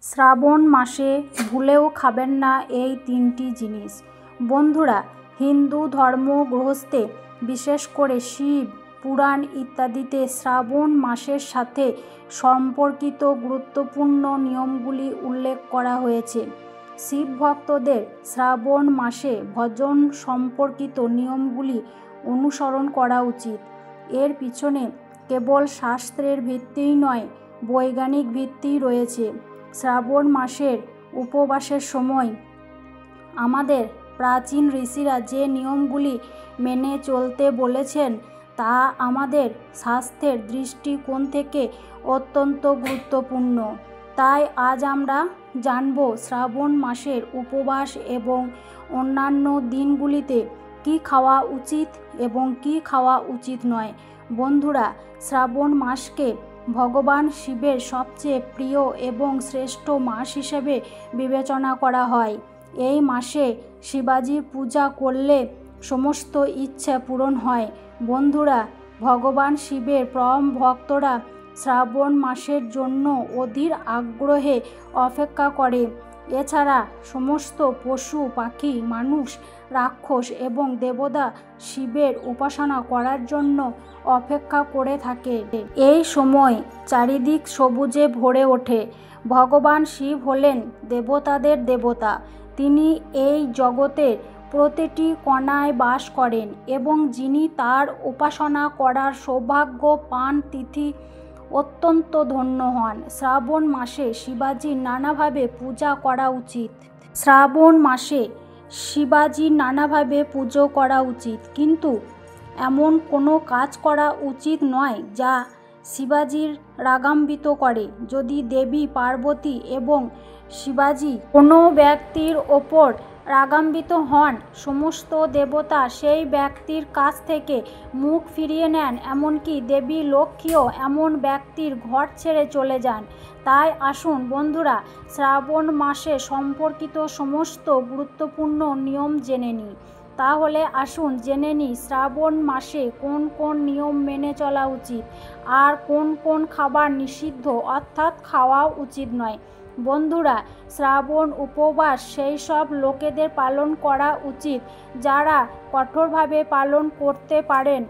শ্রাবণ মাসে ভুলেও খাবেন না এই তিনটি জিনিস। বন্ধুরা, হিন্দু ধর্মগ্রন্থে বিশেষ করে শিব পুরাণ ইত্যাদিতে শ্রাবণ মাসের সাথে সম্পর্কিত গুরুত্বপূর্ণ নিয়মগুলি উল্লেখ করা হয়েছে। শিব ভক্তদের শ্রাবণ মাসে ভজন সম্পর্কিত নিয়মগুলি অনুসরণ করা উচিত। এর পিছনে কেবল শাস্ত্রের ভিত্তিই নয়, বৈজ্ঞানিক ভিত্তি রয়েছে। শ্রাবণ মাসের উপবাসের সময় আমাদের প্রাচীন ঋষিরা যে নিয়মগুলি মেনে চলতে বলেছেন তা আমাদের স্বাস্থ্যের দৃষ্টিকোণ থেকে অত্যন্ত গুরুত্বপূর্ণ। তাই আজ আমরা জানব শ্রাবণ মাসের উপবাস এবং অন্যান্য দিনগুলিতে কি খাওয়া উচিত এবং কি খাওয়া উচিত নয়। বন্ধুরা, শ্রাবণ মাসকে ভগবান শিবের সবচেয়ে প্রিয় এবং শ্রেষ্ঠ মাস হিসেবে বিবেচনা করা হয়। এই মাসে শিবাজির পূজা করলে সমস্ত ইচ্ছা পূরণ হয়। বন্ধুরা, ভগবান শিবের পরম ভক্তরা শ্রাবণ মাসের জন্য অধীর আগ্রহে অপেক্ষা করে। এছাড়া সমস্ত পশু পাখি, মানুষ, রাক্ষস এবং দেবতা শিবের উপাসনা করার জন্য অপেক্ষা করে থাকে। এই সময় চারিদিক সবুজে ভরে ওঠে। ভগবান শিব হলেন দেবতাদের দেবতা। তিনি এই জগতের প্রতিটি কণায় বাস করেন এবং যিনি তার উপাসনা করার সৌভাগ্য পান তিথি অত্যন্ত ধন্য হন। শ্রাবণ মাসে শিবাজির নানাভাবে পূজা করা উচিত। শ্রাবণ মাসে শিবাজির নানাভাবে পুজো করা উচিত, কিন্তু এমন কোনো কাজ করা উচিত নয় যা শিবাজির রাগান্বিত করে। যদি দেবী পার্বতী এবং শিবাজি কোনো ব্যক্তির ওপর রাগান্বিত হন, সমস্ত দেবতা সেই ব্যক্তির কাছ থেকে মুখ ফিরিয়ে নেন, এমনকি দেবী লক্ষ্মীও এমন ব্যক্তির ঘর ছেড়ে চলে যান। তাই আসুন বন্ধুরা, শ্রাবণ মাসে সম্পর্কিত সমস্ত গুরুত্বপূর্ণ নিয়ম জেনে নিই। তাহলে আসুন জেনে নিই শ্রাবণ মাসে কোন কোন নিয়ম মেনে চলা উচিত আর কোন কোন খাবার নিষিদ্ধ অর্থাৎ খাওয়া উচিত নয়। বন্ধুরা, শ্রাবণ উপবাস সেই সব লোকেদের পালন করা উচিত যারা কঠোরভাবে পালন করতে পারেন,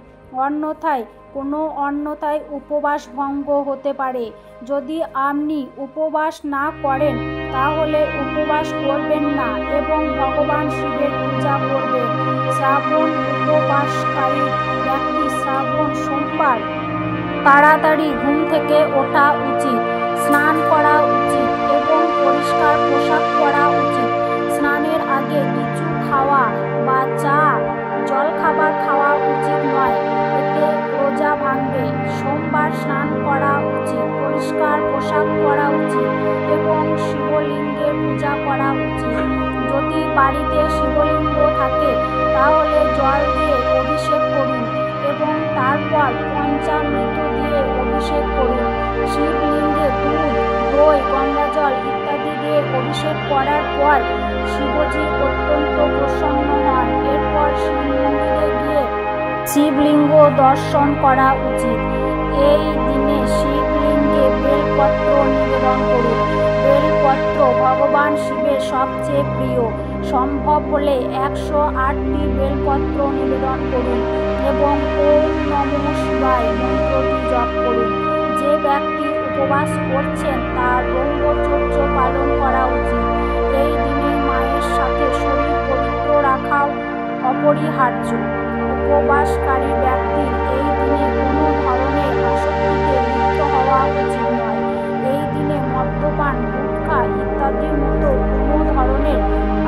অন্যথায় উপবাস ভঙ্গ হতে পারে। যদি আপনি উপবাস না করেন তাহলে উপবাস করবেন না এবং ভগবান শিবের পূজা করবেন। শ্রাবণ উপবাসকারী ব্যক্তি শ্রাবণ সোমবার তাড়াতাড়ি ঘুম থেকে ওঠা উচিত, স্নান করা উচিত এবং পরিষ্কার পোশাক পরা উচিত। স্নানের আগে কিছু খাওয়া বা জলখাবার খাওয়া উচিত নয়, এতে রোজা ভাঙবে। সোমবার স্নান করা উচিত, পরিষ্কার পোশাক পরা উচিত এবং শিবলিঙ্গের পূজা করা উচিত। যদি বাড়িতে শিবলিঙ্গ থাকে তাহলে জল দিয়ে অভিষেক করুন এবং তারপর পঞ্চামৃত দিয়ে অভিষেক করুন। শিবলিঙ্গে দুধ, দই, গঙ্গাজল ইত্যাদি দিয়ে অভিষেক করার পর শিবজি অত্যন্ত প্রসন্ন হন। এরপর শিব মন্দিরে গিয়ে শিবলিঙ্গ দর্শন করা উচিত। এই দিনে শিবলিঙ্গে বেলপত্র নিবেদন করুন। বেলপত্র ভগবান শিবের সবচেয়ে প্রিয়। সম্ভব হলে 108টি বেলপত্র নিবেদন করুন এবং ওম নমঃ শিবায় মন্ত্রটি জপ করুন। যে ব্যক্তি উপবাস করছেন তার ব্রহ্মচর্য পালন করা উচিত। এই দিনে মায়ের সাথে শরীর পবিত্র রাখাও অপরিহার্য। উপবাসকারী ব্যক্তির এই দিনে কোনো ধরনের আসক্তিতে লিপ্ত হওয়া উচিত নয়। এই দিনে মদ্যপান, গুটখা ইত্যাদির মতো কোনো ধরনের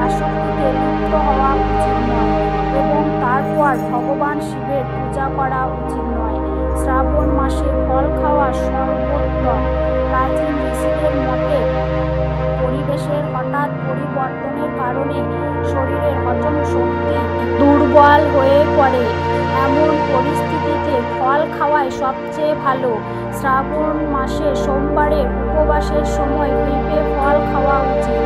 আসক্তিতে লিপ্ত হওয়া উচিত নয় এবং তারপর ভগবান শিবের পূজা করা উচিত নয়। শ্রাবণ মাসে ফল খাওয়া সর্বোত্তম। প্রাচীন ঋষিদের মতে পরিবেশের হঠাৎ পরিবর্তনের কারণে শরীরের হজম শক্তি দুর্বল হয়ে পড়ে। এমন পরিস্থিতিতে ফল খাওয়াই সবচেয়ে ভালো। শ্রাবণ মাসে সোমবারের উপবাসের সময় পেঁপে ফল খাওয়া উচিত।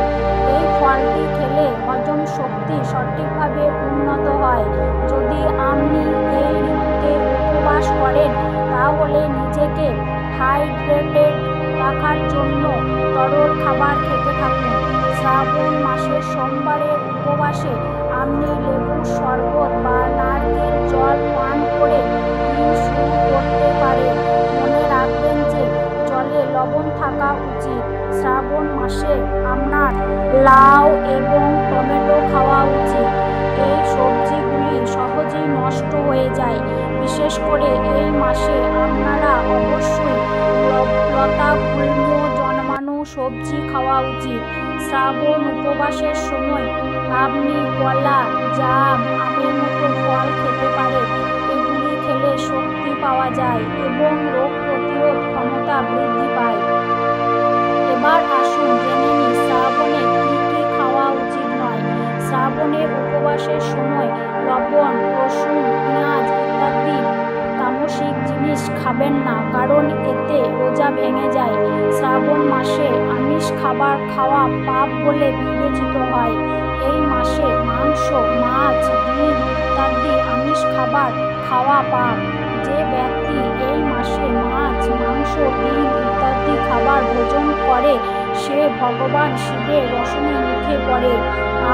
এই ফলটি খেলে হজম শক্তি সঠিকভাবে উন্নত হয়। যদি আপনি এই ঋতুতে উপবাস করেন তাহলে নিজেকে হাইড্রেটেড রাখার জন্য তরল খাবার খেতে থাকুন। শ্রাবণ মাসের সোমবারের উপবাসে আপনি লেবুর শরবত বা নারকেল জল পান করে দিন শুরু করতে পারেন। মনে রাখবেন যে জলে লবণ থাকা উচিত। শ্রাবণ মাসে আপনার লাউ এবং টমেটো খাওয়া উচিত। এই সবজিগুলি সহজেই নষ্ট হয়ে যায়। বিশেষ করে এই মাসে আপনারা অবশ্যই লতা গুল্ম জন্মানো সবজি খাওয়া উচিত। শ্রাবণ উপবাসের সময় আপনি কলা, জাম, আমের মতো ফল খেতে পারেন। এগুলি খেলে শক্তি পাওয়া যায় এবং রোগ প্রতিরোধ ক্ষমতা বৃদ্ধি পায়। এবার আসুন জেনে নিই শ্রাবণে কী কী খাওয়া উচিত নয়। শ্রাবণের উপবাসের সময় লবণ, রসুন, পেঁয়াজ ইত্যাদি তামসিক জিনিস খাবেন না, কারণ এতে রোজা ভেঙে যায়। শ্রাবণ মাসে আমিষ খাবার খাওয়া পাপ বলে বিবেচিত হয়। এই মাসে মাংস, মাছ, ডিম ইত্যাদি আমিষ খাবার খাওয়া পাপ। যে ব্যক্তি এই মাসে মাছ, মাংস, ডিম ইত্যাদি খাবার ভোজন করে সে ভগবান শিবের রসনে মুখে পড়ে,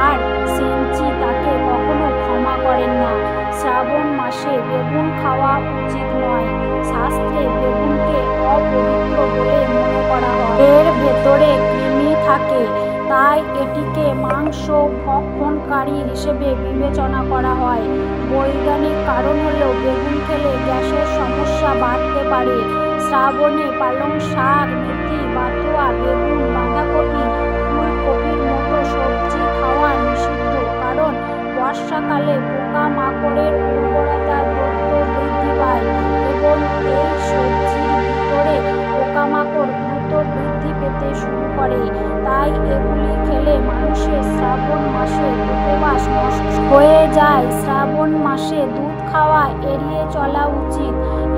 আর সেনচি তাকে কখনো ক্ষমা করেন না। শ্রাবণ মাসে বেগুন খাওয়া উচিত নয়। শাস্ত্রে বেগুনকে অপবিত্র বলে মনে করা হয়। এর ভেতরে কৃমি থাকে, তাই এটিকে মাংস ভক্ষণকারী হিসেবে বিবেচনা করা হয়। বৈজ্ঞানিক কারণ হল বেগুন খেলে গ্যাসের সমস্যা বাড়তে পারে। শ্রাবণে পালং শাক, মেথি, বাতুয়া, বেগুন, বাঁধাকপি, ফুলকপির মতো সবজি খাওয়া নিষিদ্ধ, কারণ বর্ষাকালে পোকামাকড়ের উর্বরতার দ্রুত বৃদ্ধি পায় এবং এই সবজির ভিতরে পোকামাকড় দ্রুত বৃদ্ধি পেতে শুরু করে। তাই এগুলি খেলে মানুষের শ্রাবণ মাসে উপবাস নষ্ট হয়ে যায়। শ্রাবণ মাসে দুধ খাওয়া এড়িয়ে চলা উচিত।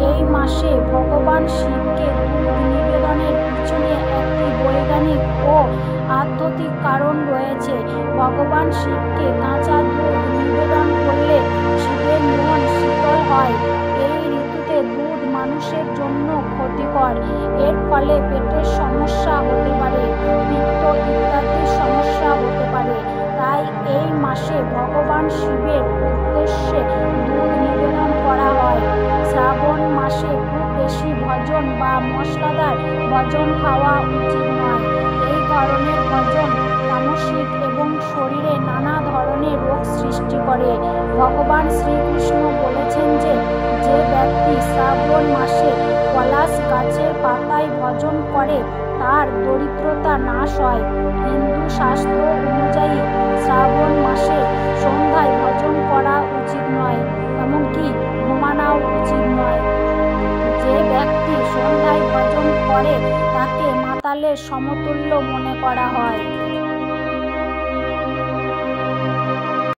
এই মাসে ভগবান শিবকে দুধ নিবেদনের পিছনে একটি বৈজ্ঞানিক ও আধ্যাত্মিক কারণ রয়েছে। ভগবান শিবকে কাঁচা দুধ নিবেদন করলে শিবের মন শীতল হয়। এই ঋতুতে দুধ মানুষের জন্য ক্ষতিকর। এর ফলে পেটের সমস্যা হতে পারে, পিত্ত ইত্যাদির সমস্যা হতে পারে। তাই এই মাসে ভগবান শিবের উদ্দেশ্যে দুধ নিবেদন করা হয়। শ্রাবণ মাসে খুব বেশি ভোজন বা মশলাদার ভোজন খাওয়া উচিত নয়। এই ধরনের ভোজন তামসিক এবং শরীরে নানা ধরনের রোগ সৃষ্টি করে। ভগবান শ্রীকৃষ্ণ বলেছেন যে যে ব্যক্তি শ্রাবণ মাসে পলাশ গাছের পাতায় ভোজন করে তার দরিদ্রতা নাশ হয়। হিন্দু শাস্ত্র অনুযায়ী শ্রাবণ মাসে সন্ধ্যায় ভোজন করা উচিত নয়, এমনকি ঘুমানোও উচিত নয়। যে ব্যক্তি সন্ধ্যায় ভোজন করে তাকে মাতালের সমতুল্য মনে করা হয়।